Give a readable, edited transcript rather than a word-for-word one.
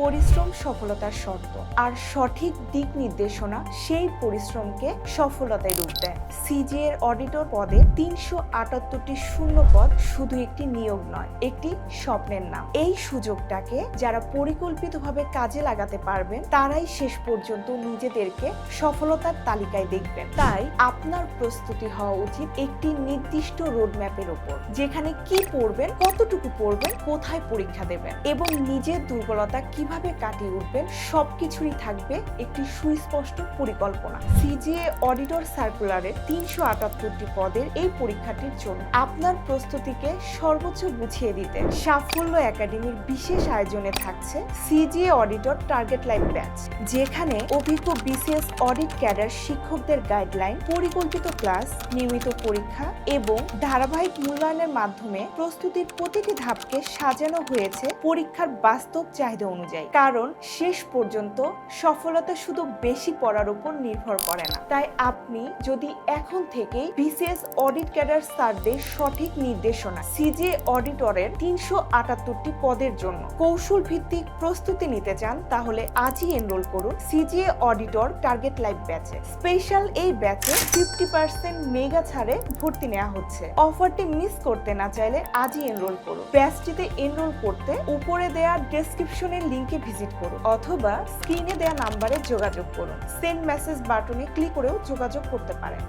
পরিশ্রম সফলতার শর্ত আর সঠিক দিক নির্দেশনা সেই পরিশ্রমকে সফলতায় রূপ দেয়। সিজিএ এর অডিটর পদে ৩৭৮টি শূন্য পদ শুধু একটি নিয়োগ নয়, একটি স্বপ্নের নাম। এই সুযোগটাকে যারা পরিকল্পিতভাবে কাজে লাগাতে পারবেন তারাই শেষ পর্যন্ত নিজেদেরকে সফলতার তালিকায় দেখবেন। তাই আপনার প্রস্তুতি হওয়া উচিত একটি নির্দিষ্ট রোডম্যাপের উপর, যেখানে কি পড়বেন, কতটুকু পড়বেন, কোথায় পরীক্ষা দেবেন এবং নিজের দুর্বলতা কিভাবে কাটিয়ে উঠবেন সবকিছুই থাকবে একটি সুস্পষ্ট পরিকল্পনা। সিজিএ অডিটর সার্কুলারের ৩৭৮টি পদের এই পরীক্ষাটির জন্য আপনার প্রস্তুতিকে সর্বোচ্চ বুঝিয়ে দিতে সাফল্য একাডেমির বিশেষ আয়োজনে থাকছে CGA auditor target live batch, যেখানে অভিজ্ঞ বিসিএস অডিট ক্যাডার শিক্ষকদের গাইডলাইন, পরিকল্পিত ক্লাস, নিয়মিত পরীক্ষা এবং ধারাবাহিক মূল্যায়নের মাধ্যমে প্রস্তুতির প্রতিটি ধাপকে সাজানো হয়েছে পরীক্ষার বাস্তব চাহিদা অনুযায়ী। কারণ শেষ পর্যন্ত সফলতা শুধু বেশি পড়ার উপর নির্ভর করে না। তাই আপনি যদি এখন থেকেই বিসিএস অডিট ক্যাডার স্যারদের সঠিক নির্দেশনা সিজিএ অডিটরের ৩৭৮টি পদের জন্য কৌশল ভিত্তিক প্রস্তুতি নিতে চান, তাহলে আজই এনরোল করুন সিজিএ অডিটর টার্গেট লাইভ ব্যাচে। স্পেশাল এই ব্যাচে 50% মেগা ছাড়ে ভর্তি নেওয়া হচ্ছে। অফারটি মিস করতে না চাইলে আজই এনরোল করুন। ব্যাচটিতে এনরোল করতে উপরে দেয়া ডেসক্রিপশনের লিংকে ভিজিট করুন অথবা স্ক্রিনে দেয়া নাম্বারে যোগাযোগ করুন। সেন্ড মেসেজ বাটনে ক্লিক করেও যোগাযোগ করতে পারেন।